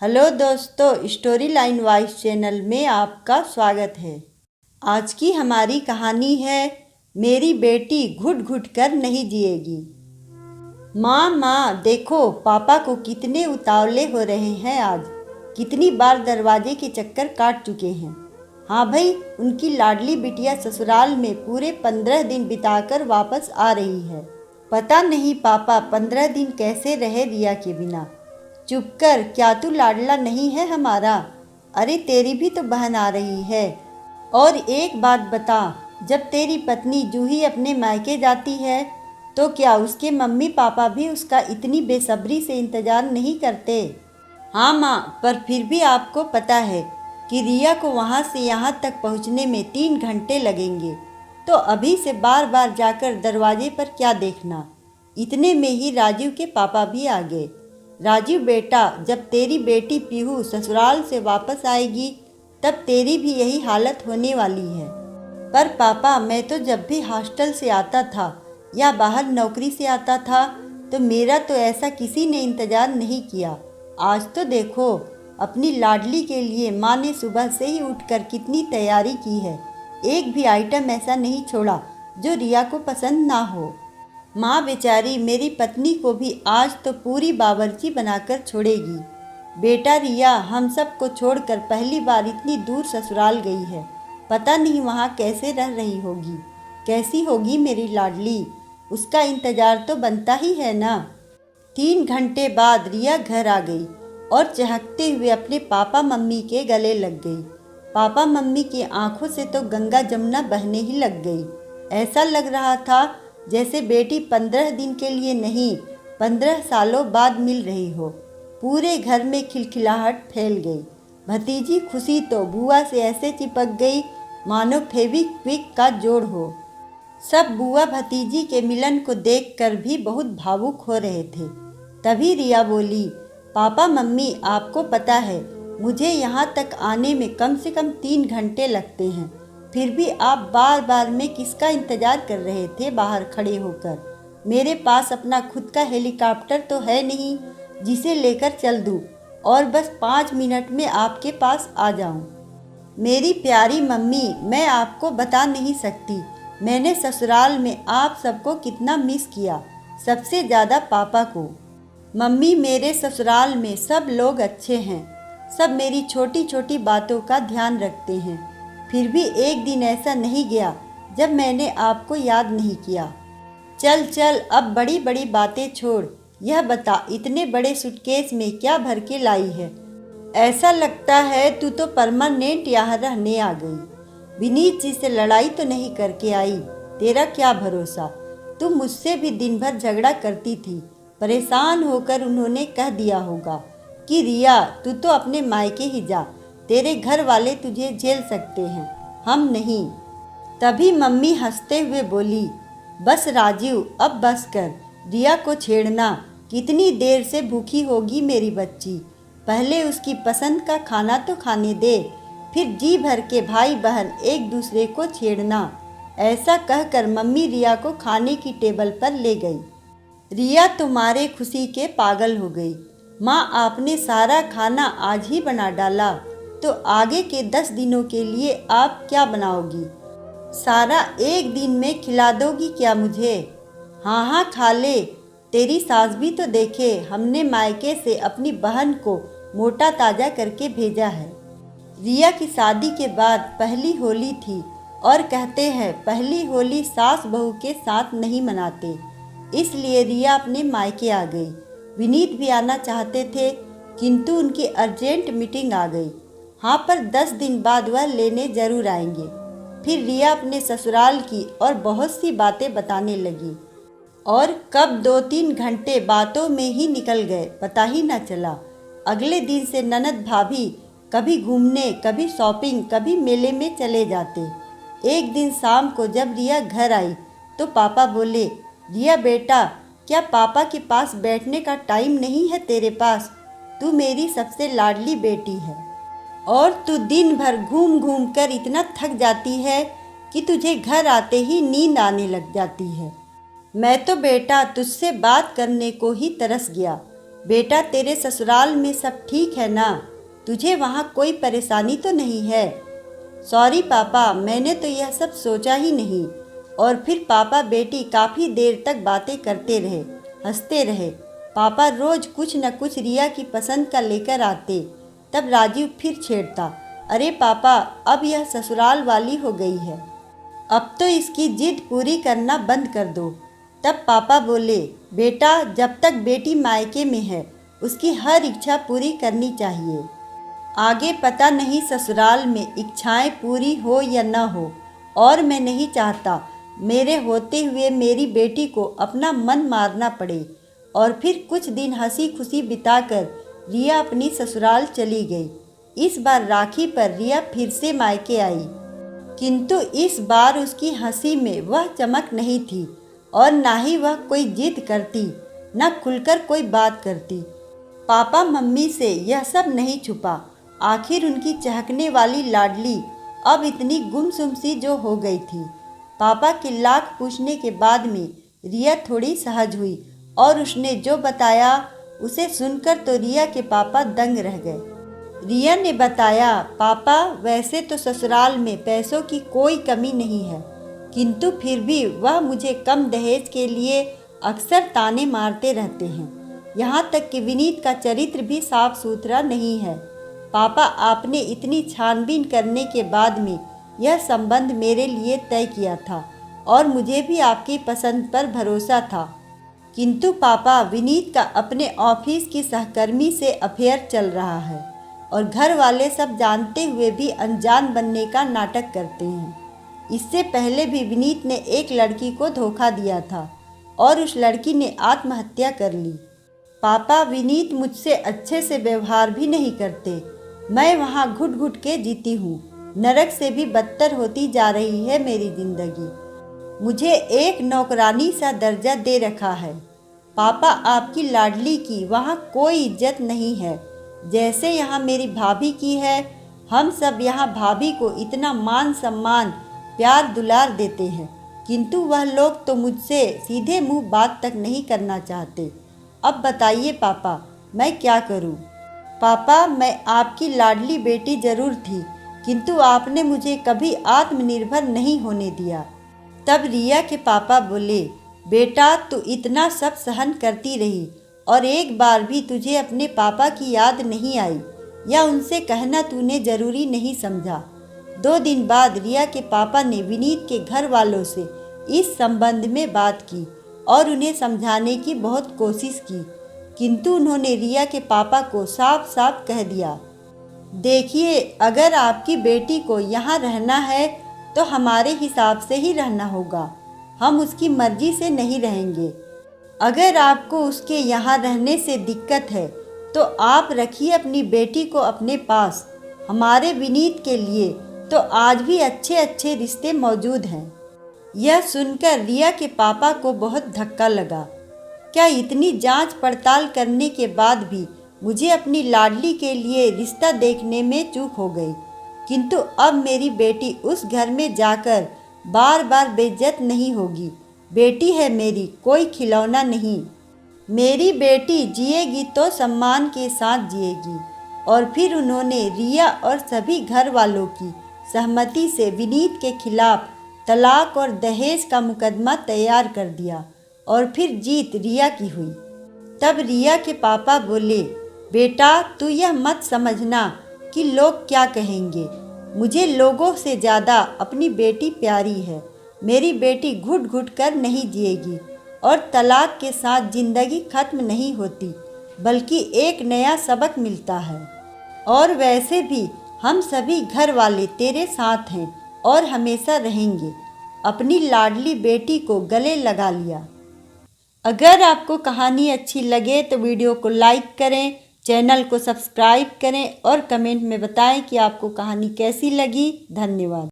Hello दोस्तों, story line voice channel में आपका स्वागत है। आज की हमारी कहानी है मेरी बेटी घुट घुट कर नहीं जिएगी। माँ देखो पापा को कितने उतावले हो रहे हैं आज। कितनी बार दरवाजे के चक्कर काट चुके हैं। हाँ भाई, उनकी लाडली बिटिया ससुराल में पूरे 15 दिन बिताकर वापस आ रही है। पता नहीं पापा 15 दिन कैसे रहे रिया के बिना। चुप कर, क्या तू लाडला नहीं है हमारा? अरे तेरी भी तो बहन आ रही है। और एक बात बता, जब तेरी पत्नी जूही अपने मायके जाती है तो क्या उसके मम्मी पापा भी उसका इतनी बेसब्री से इंतजार नहीं करते? हाँ माँ, पर फिर भी आपको पता है कि रिया को वहाँ से यहाँ तक पहुँचने में 3 घंटे लगेंगे, तो अभी से बार बार जाकर दरवाजे पर क्या देखना। इतने में ही राजीव के पापा भी आ गए। राजीव बेटा, जब तेरी बेटी पीहू ससुराल से वापस आएगी तब तेरी भी यही हालत होने वाली है। पर पापा, मैं तो जब भी हॉस्टल से आता था या बाहर नौकरी से आता था तो मेरा तो ऐसा किसी ने इंतज़ार नहीं किया। आज तो देखो, अपनी लाडली के लिए माँ ने सुबह से ही उठकर कितनी तैयारी की है। एक भी आइटम ऐसा नहीं छोड़ा जो रिया को पसंद ना हो। माँ बेचारी मेरी पत्नी को भी आज तो पूरी बावर्ची बनाकर छोड़ेगी। बेटा रिया हम सबको छोड़कर पहली बार इतनी दूर ससुराल गई है। पता नहीं वहाँ कैसे रह रही होगी, कैसी होगी मेरी लाडली। उसका इंतज़ार तो बनता ही है ना। 3 घंटे बाद रिया घर आ गई और चहकते हुए अपने पापा मम्मी के गले लग गई। पापा मम्मी की आंखों से तो गंगा जमुना बहने ही लग गई। ऐसा लग रहा था जैसे बेटी 15 दिन के लिए नहीं, 15 सालों बाद मिल रही हो। पूरे घर में खिलखिलाहट फैल गई। भतीजी खुशी तो बुआ से ऐसे चिपक गई मानो फेविक्विक का जोड़ हो। सब बुआ भतीजी के मिलन को देखकर भी बहुत भावुक हो रहे थे। तभी रिया बोली, पापा मम्मी, आपको पता है मुझे यहाँ तक आने में कम से कम 3 घंटे लगते हैं, फिर भी आप बार बार में किसका इंतज़ार कर रहे थे बाहर खड़े होकर? मेरे पास अपना खुद का हेलीकॉप्टर तो है नहीं जिसे लेकर चल दूँ और बस 5 मिनट में आपके पास आ जाऊँ। मेरी प्यारी मम्मी, मैं आपको बता नहीं सकती मैंने ससुराल में आप सबको कितना मिस किया, सबसे ज़्यादा पापा को। मम्मी, मेरे ससुराल में सब लोग अच्छे हैं, सब मेरी छोटी छोटी बातों का ध्यान रखते हैं। फिर भी एक दिन ऐसा नहीं गया जब मैंने आपको याद नहीं किया। चल चल, अब बड़ी बड़ी बातें छोड़, यह बता इतने बड़े सूटकेस में क्या भर के लाई है? ऐसा लगता है तू तो परमानेंट यहाँ रहने आ गई। विनीत जी से लड़ाई तो नहीं करके आई? तेरा क्या भरोसा, तू मुझसे भी दिन भर झगड़ा करती थी। परेशान होकर उन्होंने कह दिया होगा कि रिया तू तो अपने मायके ही जा, तेरे घर वाले तुझे झेल सकते हैं, हम नहीं। तभी मम्मी हंसते हुए बोली, बस राजीव, अब बस कर, रिया को छेड़ना। कितनी देर से भूखी होगी मेरी बच्ची, पहले उसकी पसंद का खाना तो खाने दे, फिर जी भर के भाई बहन एक दूसरे को छेड़ना। ऐसा कहकर मम्मी रिया को खाने की टेबल पर ले गई। रिया तुम्हारे खुशी के पागल हो गई। माँ, आपने सारा खाना आज ही बना डाला तो आगे के 10 दिनों के लिए आप क्या बनाओगी? सारा एक दिन में खिला दोगी क्या मुझे? हाँ हाँ, खा ले। तेरी सास भी तो देखे, हमने मायके से अपनी बहन को मोटा ताजा करके भेजा है। रिया की शादी के बाद पहली होली थी और कहते हैं पहली होली सास बहू के साथ नहीं मनाते, इसलिए रिया अपने मायके आ गई। विनीत भी आना चाहते थे किंतु उनकी अर्जेंट मीटिंग आ गई। हाँ, पर 10 दिन बाद वह लेने जरूर आएंगे। फिर रिया अपने ससुराल की और बहुत सी बातें बताने लगी और कब 2-3 घंटे बातों में ही निकल गए पता ही न चला। अगले दिन से ननद भाभी कभी घूमने, कभी शॉपिंग, कभी मेले में चले जाते। एक दिन शाम को जब रिया घर आई तो पापा बोले, रिया बेटा, क्या पापा के पास बैठने का टाइम नहीं है तेरे पास? तू मेरी सबसे लाडली बेटी है और तू दिन भर घूम घूम कर इतना थक जाती है कि तुझे घर आते ही नींद आने लग जाती है। मैं तो बेटा तुझसे बात करने को ही तरस गया। बेटा तेरे ससुराल में सब ठीक है ना? तुझे वहाँ कोई परेशानी तो नहीं है? सॉरी पापा, मैंने तो यह सब सोचा ही नहीं। और फिर पापा बेटी काफ़ी देर तक बातें करते रहे, हंसते रहे। पापा रोज कुछ न कुछ रिया की पसंद का लेकर आते। तब राजीव फिर छेड़ता, अरे पापा अब यह ससुराल वाली हो गई है, अब तो इसकी जिद पूरी करना बंद कर दो। तब पापा बोले, बेटा जब तक बेटी मायके में है उसकी हर इच्छा पूरी करनी चाहिए। आगे पता नहीं ससुराल में इच्छाएं पूरी हो या न हो, और मैं नहीं चाहता मेरे होते हुए मेरी बेटी को अपना मन मारना पड़े। और फिर कुछ दिन हंसी खुशी बिताकर रिया अपनी ससुराल चली गई। इस बार राखी पर रिया फिर से मायके आई, किंतु इस बार उसकी हंसी में वह चमक नहीं थी और ना ही वह कोई जिद करती, न खुलकर कोई बात करती। पापा मम्मी से यह सब नहीं छुपा। आखिर उनकी चहकने वाली लाडली अब इतनी गुमसुम सी जो हो गई थी। पापा के लाख पूछने के बाद में रिया थोड़ी सहज हुई और उसने जो बताया उसे सुनकर तो रिया के पापा दंग रह गए। रिया ने बताया, पापा वैसे तो ससुराल में पैसों की कोई कमी नहीं है, किंतु फिर भी वह मुझे कम दहेज के लिए अक्सर ताने मारते रहते हैं। यहाँ तक कि विनीत का चरित्र भी साफ सुथरा नहीं है। पापा आपने इतनी छानबीन करने के बाद में यह संबंध मेरे लिए तय किया था और मुझे भी आपकी पसंद पर भरोसा था, किंतु पापा विनीत का अपने ऑफिस की सहकर्मी से अफेयर चल रहा है और घर वाले सब जानते हुए भी अनजान बनने का नाटक करते हैं। इससे पहले भी विनीत ने एक लड़की को धोखा दिया था और उस लड़की ने आत्महत्या कर ली। पापा विनीत मुझसे अच्छे से व्यवहार भी नहीं करते। मैं वहाँ घुट घुट के जीती हूँ। नरक से भी बदतर होती जा रही है मेरी जिंदगी। मुझे एक नौकरानी सा दर्जा दे रखा है। पापा आपकी लाडली की वहाँ कोई इज्जत नहीं है जैसे यहाँ मेरी भाभी की है। हम सब यहाँ भाभी को इतना मान सम्मान प्यार दुलार देते हैं, किंतु वह लोग तो मुझसे सीधे मुंह बात तक नहीं करना चाहते। अब बताइए पापा मैं क्या करूँ? पापा मैं आपकी लाडली बेटी जरूर थी, किंतु आपने मुझे कभी आत्मनिर्भर नहीं होने दिया। तब रिया के पापा बोले, बेटा तू इतना सब सहन करती रही और एक बार भी तुझे अपने पापा की याद नहीं आई या उनसे कहना तूने जरूरी नहीं समझा। 2 दिन बाद रिया के पापा ने विनीत के घर वालों से इस संबंध में बात की और उन्हें समझाने की बहुत कोशिश की, किंतु उन्होंने रिया के पापा को साफ साफ कह दिया, देखिए अगर आपकी बेटी को यहाँ रहना है तो हमारे हिसाब से ही रहना होगा, हम उसकी मर्जी से नहीं रहेंगे। अगर आपको उसके यहाँ रहने से दिक्कत है तो आप रखिए अपनी बेटी को अपने पास। हमारे विनीत के लिए तो आज भी अच्छे अच्छे रिश्ते मौजूद हैं। यह सुनकर रिया के पापा को बहुत धक्का लगा। क्या इतनी जांच पड़ताल करने के बाद भी मुझे अपनी लाडली के लिए रिश्ता देखने में चूक हो गई, किंतु अब मेरी बेटी उस घर में जाकर बार बार बेइज्जत नहीं होगी। बेटी है मेरी, कोई खिलौना नहीं। मेरी बेटी जिएगी तो सम्मान के साथ जिएगी। और फिर उन्होंने रिया और सभी घर वालों की सहमति से विनीत के खिलाफ तलाक और दहेज का मुकदमा तैयार कर दिया और फिर जीत रिया की हुई। तब रिया के पापा बोले, बेटा तू यह मत समझना कि लोग क्या कहेंगे। मुझे लोगों से ज़्यादा अपनी बेटी प्यारी है। मेरी बेटी घुट घुट कर नहीं जिएगी और तलाक के साथ ज़िंदगी खत्म नहीं होती, बल्कि एक नया सबक मिलता है। और वैसे भी हम सभी घर वाले तेरे साथ हैं और हमेशा रहेंगे। अपनी लाडली बेटी को गले लगा लिया। अगर आपको कहानी अच्छी लगे तो वीडियो को लाइक करें, चैनल को सब्सक्राइब करें और कमेंट में बताएं कि आपको कहानी कैसी लगी। धन्यवाद।